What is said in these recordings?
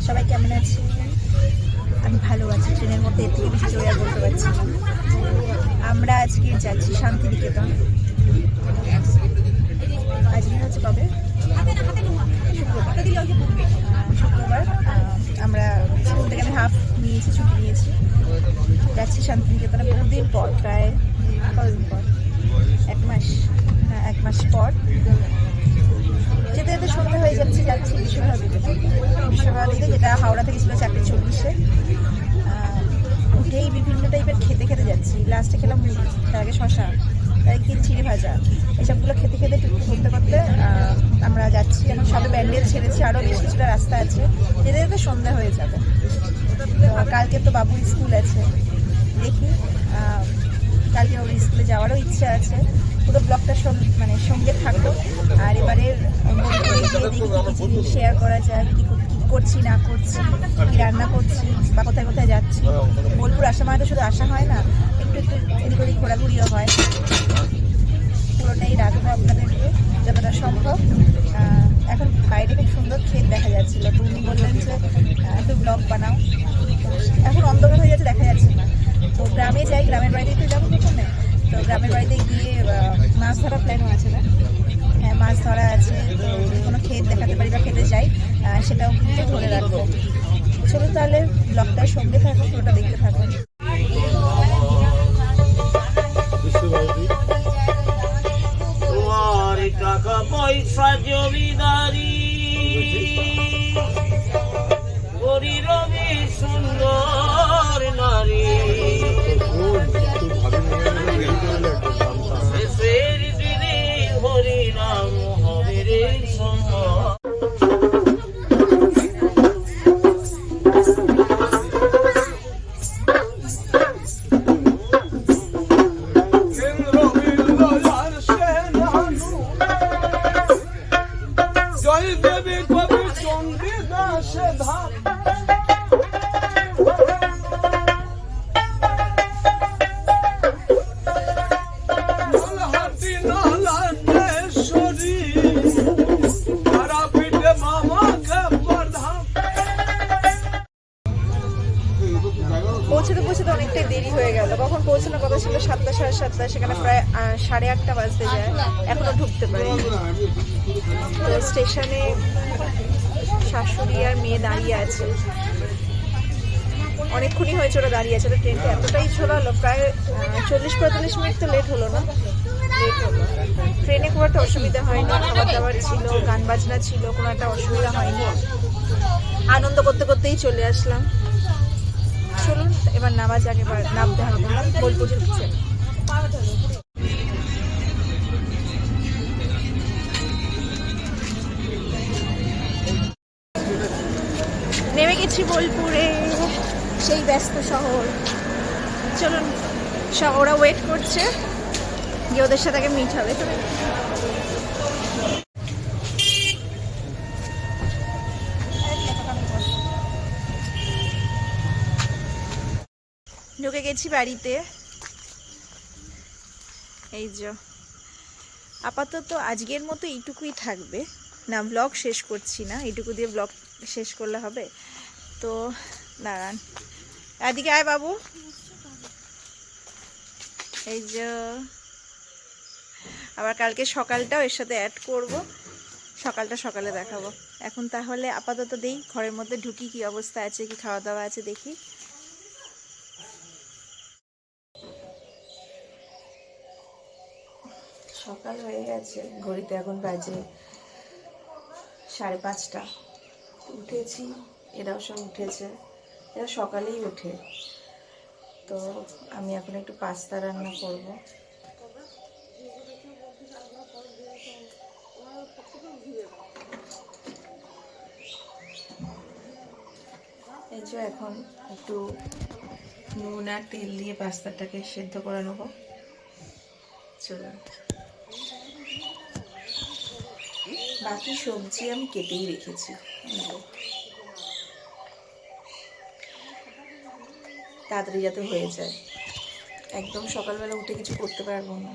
সবাই কেমন আছে? আমি ভালো আছি। ট্রেনের মধ্যে এর থেকে বেশি জোরে আর বলতে পারছি না। আমরা আজকে যাচ্ছি শান্তিনিকেতন। আজকে হচ্ছে কবে? শুক্রবার। আমরা স্কুল থেকে আমি হাফ নিয়েছি, ছুটি নিয়েছি। যাচ্ছি শান্তিনিকেতনে বহুদিন পর, প্রায় কতদিন পর, 1 মাস, হ্যাঁ 1 মাস পর। যেতে যেতে সন্ধ্যা হয়ে যাচ্ছে। যাচ্ছি বিশ্বভারতীতে, যেটা হাওড়া থেকে ছিল 4:40-এ। উঠেই বিভিন্ন টাইপের খেতে খেতে যাচ্ছি। লাস্টে খেলাম মুড়ি, তার আগে শশা, তাই কি চিড়ি ভাজা, এসবগুলো খেতে খেতে করতে করতে আমরা যাচ্ছি। এখন সবে ব্যান্ডেল ছেড়েছি, আরও বেশ কিছুটা রাস্তা আছে। যেতে যেতে সন্ধ্যা হয়ে যাবে। তো কালকে তো বাবুর স্কুল আছে, দেখি কালকে ওর স্কুলে যাওয়ারও ইচ্ছা আছে। পুরো ব্লগটা সঙ্গে থাকো। আর এবারের দেখি কি শেয়ার করা যায়, কি করছি না করছি, কি রান্না করছি, বা কোথায় কোথায় যাচ্ছি। বোলপুর আসা মানে তো শুধু আসা হয় না, একটু একটু এদিক ওদিক ঘোরাঘুরিও হয়। পুরোটাই রাখবো আপনাদেরকে যতটা সম্ভব। এখন বাইরে খুব সুন্দর ক্ষেত দেখা যাচ্ছিল, তো উনি বললেন যে একটু ব্লগ বানাও। এখন অন্ধকার হয়ে যাচ্ছে, দেখা যাচ্ছে না। তো গ্রামে যাই, গ্রামের বাড়িতে একটু যাবো প্রথমে। তো গ্রামের বাড়িতে গিয়ে মাছ ধরার প্ল্যানও আছে না? হ্যাঁ, মাছ ধরা আছে। তো যদি কোনো ক্ষেত দেখাতে পারি বা খেতে যাই, সেটাও কিন্তু ধরে রাখবো। চলো তাহলে ব্লগটার সঙ্গে থাকো, পুরোটা দেখতে থাকো। তোমার টাকা পয়সা জমিদারি রবি সুন্দর নারী, শেষের দিনে হরিনাম হবে রে সময়। পৌঁছতে পৌঁছতে অনেকটাই দেরি হয়ে গেল। কখন পৌঁছানোর কথা ছিল 7টা, 7:30, সেখানে প্রায় 8:30 বাজতে যায়, এখনো ঢুকতে পারি। তো স্টেশনে শাশুড়ি আর মেয়ে দাঁড়িয়ে আছে, অনেকক্ষণই হয়েছে ওরা দাঁড়িয়ে আছে। তো ট্রেনটা এতটাই ঝোলালো, প্রায় 40-45 মিনিট তো লেট হলো না? লেট হলো। ট্রেনে খুব একটা অসুবিধা হয়নি, খাবার দাবার ছিল, গান বাজনা ছিল, কোনো একটা অসুবিধা হয়নি। আনন্দ করতে করতেই চলে আসলাম। চলুন এবার নামা যাক, এবার নামতে হবে। বোলপুর ঢুকছে। নেমে গেছি বোলপুরে, সেই ব্যস্ত শহর। চলুন, ওরা ওয়েট করছে, গিয়ে ওদের সাথে আগে মিট হবে। ঢুকে গেছি বাড়িতে। এই যে আপাতত আজকের মতো এইটুকুই থাকবে না, ব্লগ শেষ করছি না। এইটুকু দিয়ে ব্লগ শেষ করলে হবে? তো দাঁড়ান, এদিকে আয় বাবু। এই যে আবার কালকে সকালটাও এর সাথে অ্যাড করব, সকালটা সকালে দেখাবো। এখন তাহলে আপাতত দেই, ঘরের মধ্যে ঢুকি, কি অবস্থা আছে, কি খাওয়া দাওয়া আছে দেখি। সকাল হয়ে গেছে, ঘড়িতে এখন বাজে 5:30। উঠেছি, এরাও সব উঠেছে, এরা সকালেই ওঠে। তো আমি এখন একটু পাস্তা রান্না করব। এই যে এখন একটু নুন আর তেল দিয়ে পাস্তাটাকে সেদ্ধ করে নেব। চলুন, বাকি সবজি আমি কেটেই রেখেছি, তাড়াতাড়ি যাতে হয়ে যায়। একদম সকালবেলা উঠে কিছু করতে পারবো না।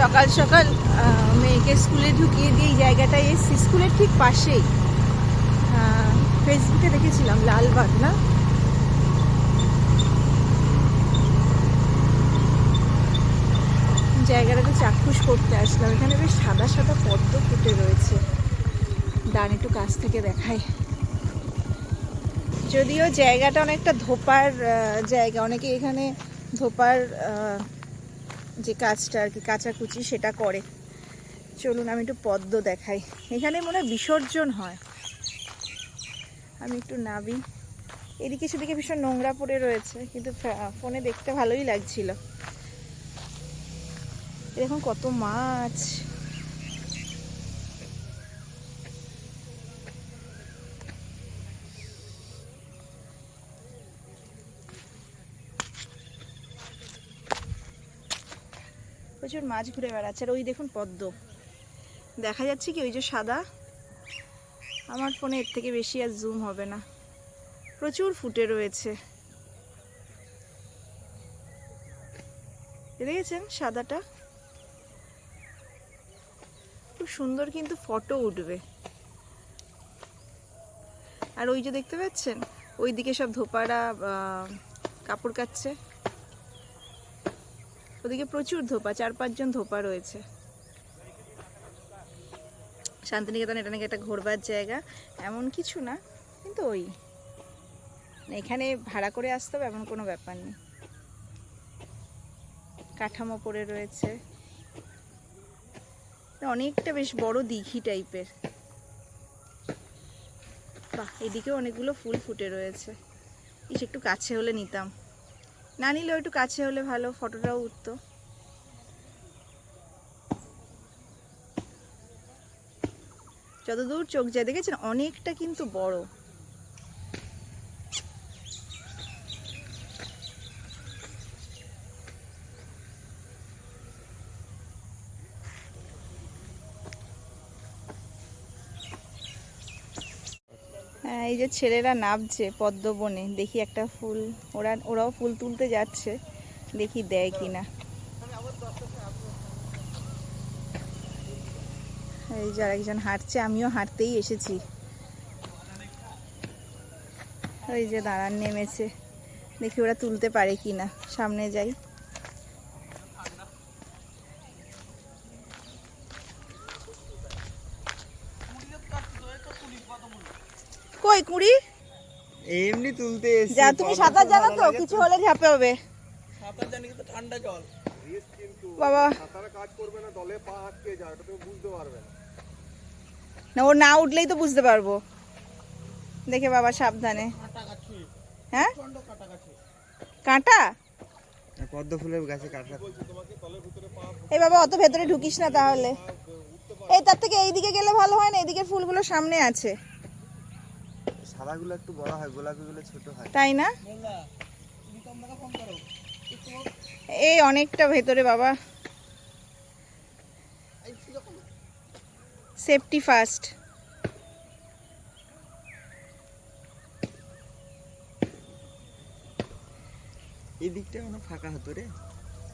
সকাল সকাল মেয়েকে স্কুলে ঢুকিয়ে দিয়ে এই জায়গাটায় এসেছি, স্কুলের ঠিক পাশেই। ফেসবুকে দেখেছিলাম লালবাগ না, জায়গাটাতে চাক্ষুষ করতে আসলাম। এখানে বেশ সাদা সাদা পদ্ম ফুটে রয়েছে, দাঁড় একটু কাছ থেকে দেখাই। যদিও জায়গাটা অনেকটা ধোপার জায়গা, অনেকে এখানে ধোপার যে কাজটা আর কি কাচাকুচি সেটা করে। চলুন আমি একটু পদ্ম দেখাই। এখানে মনে হয় বিসর্জন হয়। আমি একটু নাবি। এদিকে সেদিকে ভীষণ নোংরা পড়ে রয়েছে, কিন্তু ফোনে দেখতে ভালোই লাগছিল। এরকম কত মাছ, প্রচুর মাছ ঘুরে বেড়াচ্ছে। আর ওই দেখুন পদ্ম দেখা যাচ্ছে কি, ওই যে সাদা, আমার ফোনে এর থেকে বেশি আর জুম হবে না, প্রচুর ফুটে রয়েছে। দেখেছেন সাদাটা, খুব সুন্দর কিন্তু ফটো উঠবে। আর ওই যে দেখতে পাচ্ছেন ওইদিকে সব ধোপারা কাপড় কাচ্ছে, ওদিকে প্রচুর ধোপা, 4-5 জন ধোপা রয়েছে। শান্তিনিকেতন এটা নাকি একটা ঘোরবার জায়গা, এমন কিছু না, কিন্তু ওই এখানে ভাড়া করে আসতে হবে এমন কোনো ব্যাপার নেই। কাঠামো পড়ে রয়েছে, অনেকটা বেশ বড় দিঘি টাইপের। বাহ, এদিকেও অনেকগুলো ফুল ফুটে রয়েছে। ইস, একটু কাছে হলে নিতাম, না নিলেও একটু কাছে হলে ভালো, ফটোটাও উঠতো। যতদূর চোখ যায় দেখেছেন অনেকটা কিন্তু বড়। হ্যাঁ, এই যে ছেলেরা নামছে পদ্ম বনে, দেখি একটা ফুল, ওরাও ফুল তুলতে যাচ্ছে, দেখি দেয় কিনা। এই যে আরেকজন হাঁটছে, আমিও হাঁটতেই এসেছি। ওই যে দাঁড়ান নেমেছে, দেখি ওরা তুলতে পারে কিনা, সামনে যাই। কই কুড়ি? এমনি তুলতে এসে যা, তুমি সাঁতার জানো তো? কিছু হলে ঝাঁপে হবে। সাঁতার জানি কিন্তু ঠান্ডা জল। বাবা সাঁতারে কাজ করবে না, দলে পা আটকে যায়, এটা তুমি বুঝতে পারবে না। না, ও না উঠলেই তো বুঝতে পারবো। দেখে বাবা সাবধানে। হ্যাঁ, কাঁটা? পদ্ম ফুলের গাছে কাঁটা। এই বাবা অত ভেতরে ঢুকিস না তাহলে। এই তার থেকে এইদিকে গেলে ভালো হয় না? এদিকে ফুলগুলো সামনে আছে। সাদাগুলো একটু বড় হয়, গোলাপিগুলো ছোট হয়। তাই না? এই অনেকটা ভেতরে বাবা, সেফটি ফার্স্ট। এই দিকটা কোনো ফাঁকা হতো রে।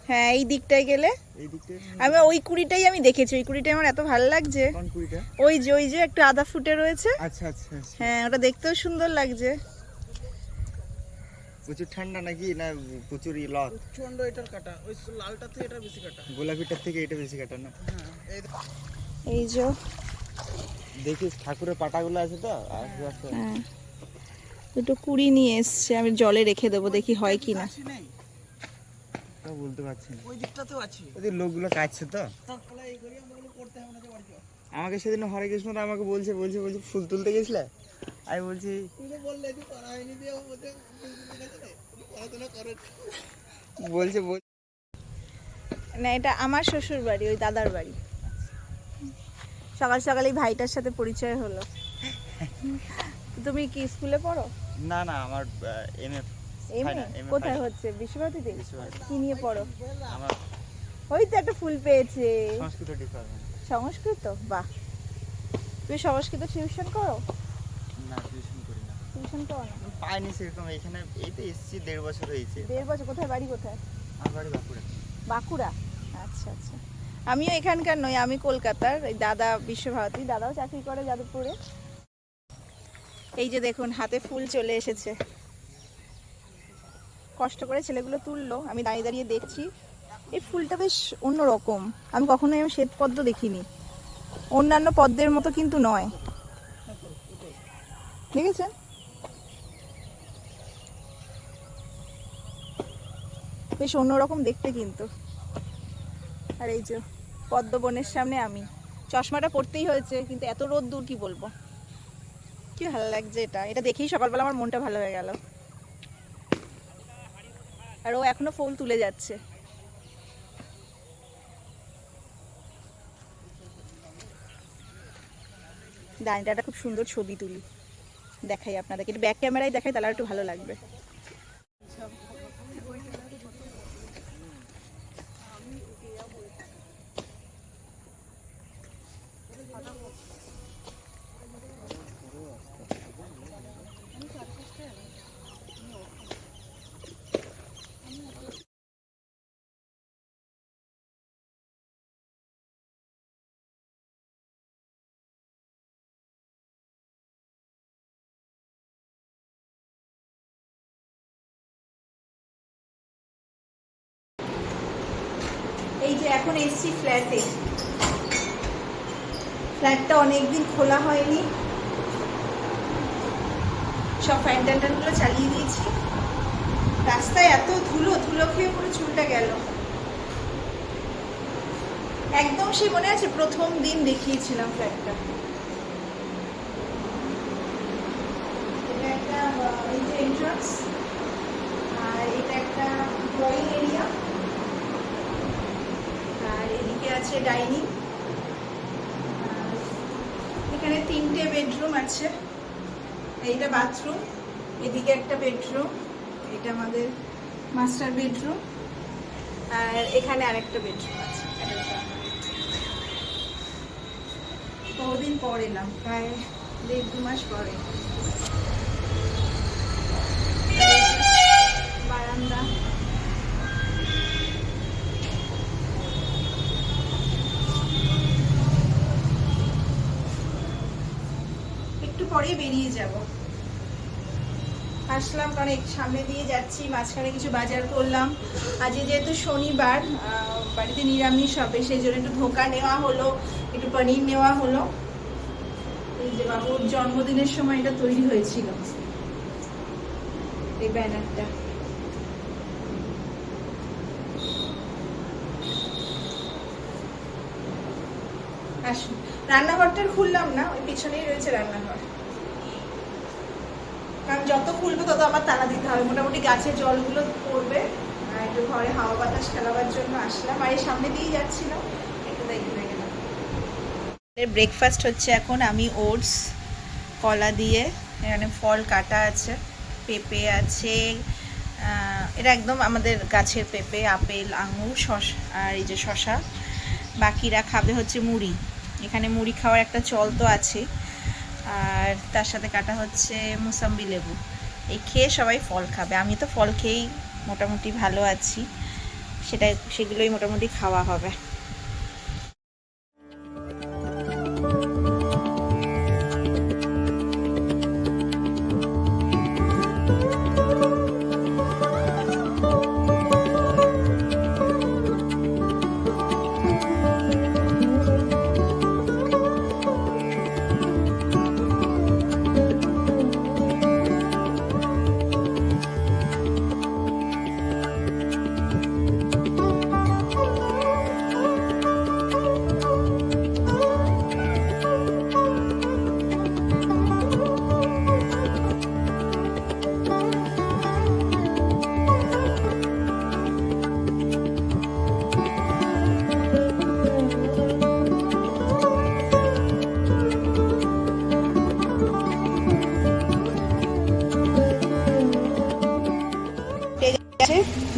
হ্যাঁ, এই দিকটায় গেলে। এই দিকটা আমি ওই কুড়িটাই আমি দেখেছি, ওই কুড়িটাই আমার এত ভালো লাগছে। কোন কুড়িটা? ওই যে একটু আদা ফুটে রয়েছে। আচ্ছা আচ্ছা আচ্ছা। হ্যাঁ, ওটা দেখতেও সুন্দর লাগছে। প্রচুর ঠান্ডা নাকি না প্রচুর লত? প্রচন্ড এটার কাটা, ওই লালটার থেকে এটা বেশি কাটা। গোলাপিটার থেকে এটা বেশি কাটা না? এই যে দেখিস ঠাকুরের পাটাগুলো আছে তো আস্তে আস্তে। হ্যাঁ, দুটো কুড়ি নিয়ে এসছে, আমি জলে রেখে দেবো, দেখি হয় কিনা। নেই, তা বলতে পারছি না। ওই দিকটাতেও আছে। ওদের লোকগুলো কাটছে তো। তাহলে এই করি আমরা করতে হবে না, যে বাড়ি চল। আমাকে সেদিন হরে কৃষ্ণ আমাকে বলছে ফুল তুলতে গেছিলে? আমি বলছি তুই তো বললে যে করা হয়নি, দিয়ে বলতে পড়াশোনা করে। বলছে না, এটা আমার শ্বশুর বাড়ি, ওই দাদার বাড়ি। সকাল সকাল এই ভাইটার সাথে পরিচয় হলো। তুমি কি স্কুলে পড়ো? না না, আমার এমএ। কোথায় হচ্ছে? বিশ্বভারতীতে? কি নিয়ে পড়ো? আমার ওই তো একটা ফুল পেয়েছে। সংস্কৃত ডিপার্টমেন্ট। সংস্কৃত? বাহ, তুমি সংস্কৃত টিউশন করো? না, টিউশন করি না। টিউশন করো না? পাইনি সেরকম। এখানে এই তো এসেছি 1.5 বছর হয়েছে। 1.5 বছর? কোথায় বাড়ি? কোথায়? আমার বাড়ি বাঁকুড়া। বাঁকুড়া? আচ্ছা আচ্ছা। আমিও এখানকার নই, আমি কলকাতার। এই দাদা বিশ্বভারতী, দাদাও চাকরি করে যাদবপুরে। এই যে দেখুন হাতে ফুল চলে এসেছে, কষ্ট করে ছেলেগুলো তুললো, আমি দাঁড়িয়ে দাঁড়িয়ে দেখছি। এই ফুলটা বেশ অন্যরকম, আমি কখনোই শ্বেত পদ্ম দেখিনি, অন্যান্য পদ্মের মতো কিন্তু নয়, দেখেছেন? বেশ অন্যরকম দেখতে কিন্তু। আর এই যে পদ্ম বনের সামনে আমি, চশমাটা পরতেই হয়েছে, কিন্তু এত রোদ দূর কি বলবো। কি ভালো লাগছে এটা, এটা দেখেই সকালবেলা আমার মনটা ভালো হয়ে গেল। আর ও এখনো ফুল তুলে যাচ্ছে। দাঁড়িটা খুব সুন্দর ছবি তুলি, দেখাই আপনাদেরকে, একটু ব্যাক ক্যামেরায় দেখাই, তাহলে একটু ভালো লাগবে। এই যে এখন এসছি ফ্ল্যাটে, ফ্ল্যাটটা অনেকদিন খোলা হয়নি, সব ফ্যান ট্যানগুলো চালিয়ে দিয়েছি। রাস্তায় এত ধুলো, ধুলো খেয়ে পুরো চুলটা গেল একদম। সে মনে আছে প্রথম দিন দেখিয়েছিলাম ফ্ল্যাটটা। এটা একটা এই যে এন্ট্রান্স, আর এটা একটা ড্রয়িং এরিয়া, আর এদিকে আছে ডাইনিং। এখানে 3টে বেডরুম আছে, এইটা বাথরুম, এদিকে একটা বেডরুম, এটা আমাদের মাস্টার বেডরুম, আর এখানে আরেকটা বেডরুম আছে। বহুদিন পর এলাম, প্রায় 1.5-2 মাস পরে। বারান্দা, একটু পরেই বেরিয়ে যাব। আসলাম কারণ সামনে দিয়ে যাচ্ছি, মাঝখানে কিছু বাজার করলাম। আজকে যেহেতু শনিবার, বাড়িতে নিরামিষ হবে, সেই জন্য একটু ধোকা নেওয়া হলো, একটু পনির নেওয়া হলো। এই যে বাবুর জন্মদিনের সময় এটা তৈরি হয়েছিল, এই ব্যানারটা। আসুন, রান্নাঘরটা খুললাম না, ওই পিছনেই রয়েছে রান্নাঘর, কারণ যত খুলবো তত আমার তালা দিতে হবে। মোটামুটি গাছের জলগুলো পড়বে, আর একটু ঘরে হাওয়া বাতাস খেলাবার জন্য আসলাম, আর এই সামনে দিয়েই যাচ্ছিলাম, একটু তাই ঘুরে গেলাম। ব্রেকফাস্ট হচ্ছে এখন, আমি ওটস কলা দিয়ে, এখানে ফল কাটা আছে, পেঁপে আছে, এটা একদম আমাদের গাছের পেঁপে, আপেল, আঙুর, শসা, আর এই যে শসা। বাকিরা খাবে হচ্ছে মুড়ি, এখানে মুড়ি খাওয়ার একটা চল তো আছে, আর তার সাথে কাটা হচ্ছে মুসাম্বি লেবু। এই খেয়ে সবাই ফল খাবে, আমি তো ফল খেয়েই মোটামুটি ভালো আছি, সেগুলোই মোটামুটি খাওয়া হবে।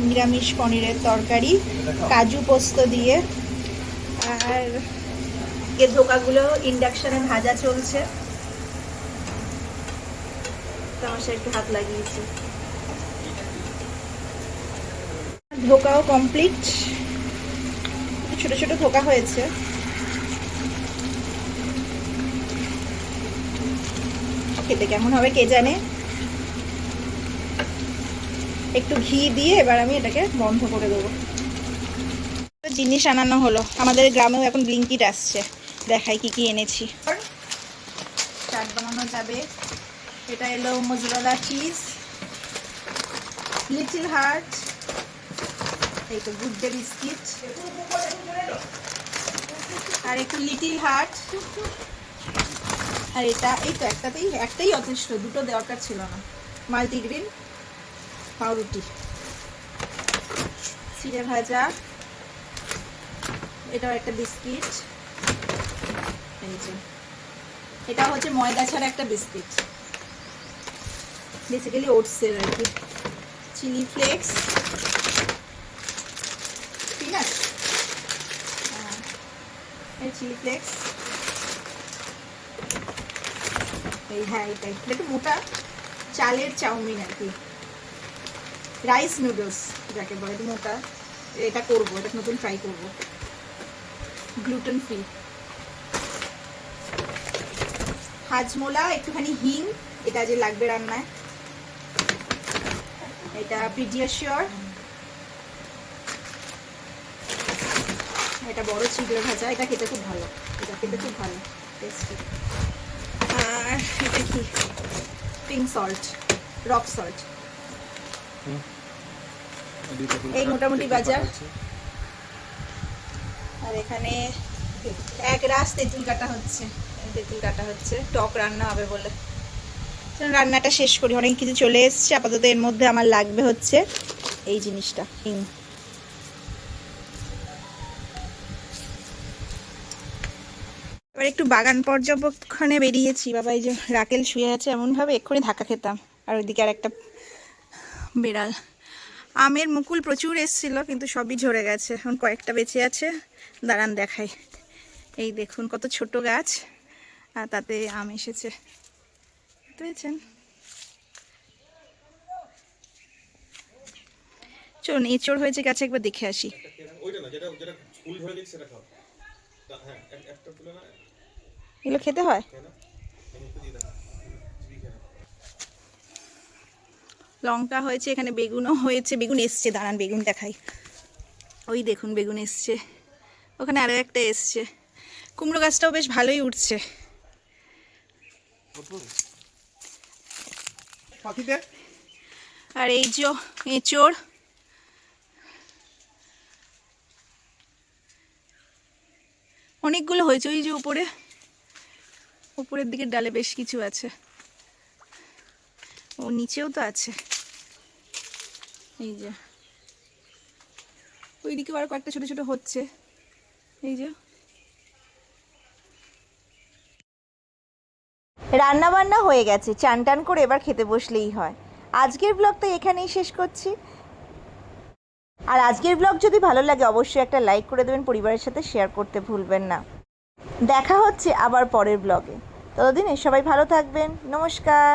নিরামিষ পনিরের তরকারি, কাজু পোস্ত দিয়ে, আর এর ধোকাগুলো ইন্ডাকশনে ভাজা চলছে, তামাশা একটু হাত লাগিয়েছি। ধোকাও কমপ্লিট, ছোট ছোট ধোকা হয়েছে। খেতে কেমন হবে কে জানে। একটু ঘি দিয়ে এবার আমি এটাকে বন্ধ করে দেবো। জিনিস আনানো হলো, আমাদের গ্রামেও এখন ব্লিঙ্কিট আসছে। দেখাই কি কি এনেছি। চাট বানানো যাবে। এটা এলো মোজরেলা চিজ, লিটল হার্ট, এই তো গুড ডে বিস্কিট, আর একটু লিটল হার্ট, আর এটা এই তো একটাই যথেষ্ট, দুটো দরকার ছিল না। মাল্টিগ্রেন পাউরুটি, চিড়ে ভাজা, এটাও একটা বিস্কিট। এই যে এটা হচ্ছে ময়দা ছাড়া একটা বিস্কিট, বেসিক্যালি ওটসের আর কি। চিলি ফ্লেক্স, পিনাট, এই চিলি ফ্লেক্স, এই হ্যাঁ এটাই একটু মোটা চালের চাউমিন আর কি, রাইস নুডলস যাকে বলে, মোটা। এটা করবো, এটা নতুন ট্রাই করবো, গ্লুটেন ফ্রি। হাজমোলা, একটুখানি হিং, এটা যে লাগবে রান্নায়। এটা পিডিয়াশিওর, এটা বড় চিড়ে ভাজা, এটা খেতে খুব ভালো, এটা খেতে খুব ভালো টেস্টি। আর এটা কি পিঙ্ক সল্ট, রক সল্ট। এই মোটামুটি বাজার। আর এখানে এক রাস তেঁতুল কাটা হচ্ছে, তেঁতুল কাটা হচ্ছে, টক রান্না হবে বলে। রান্নাটা শেষ করি, অনেক কিছু চলে এসছে। আপাতত এর মধ্যে আমার লাগবে হচ্ছে এই জিনিসটা, হিং। এবার একটু বাগান পর্যবেক্ষণে বেরিয়েছি। বাবা এই যে রাকেল শুয়ে আছে এমনভাবে, এক্ষুনি ধাক্কা খেতাম। আর ওইদিকে আর একটা বেড়াল। আমের মুকুল প্রচুর এসছিল, কিন্তু সবই ঝরে গেছে, এখন কয়েকটা বেঁচে আছে, দাঁড়ান দেখাই। এই দেখুন কত ছোট গাছ, আর তাতে আম এসেছে, বুঝতে চলুন এঁচড় হয়েছে গাছে, একবার দেখে আসি। এগুলো খেতে হয়? লঙ্কা হয়েছে, এখানে বেগুনও হয়েছে, বেগুন এসছে, দাঁড়ান বেগুন দেখাই। ওই দেখুন বেগুন এসছে, ওখানে আরও একটা এসছে। কুমড়ো গাছটাও বেশ ভালোই উঠছে। আর এই যে এঁচড়, অনেকগুলো হয়েছে। ওই যে উপরের দিকের ডালে বেশ কিছু আছে, ও নিচেও তো আছে। এই যে ওইদিকে আরো কয়েকটা ছোট ছোট হচ্ছে। এই যে রান্না বান্না হয়ে গেছে, চান টান করে এবার খেতে বসলেই হয়। আজকের ব্লগটা এখানেই শেষ করছি। আর আজকের ব্লগ যদি ভালো লাগে অবশ্যই একটা লাইক করে দেবেন, পরিবারের সাথে শেয়ার করতে ভুলবেন না। দেখা হচ্ছে আবার পরের ব্লগে, ততদিনে সবাই ভালো থাকবেন। নমস্কার।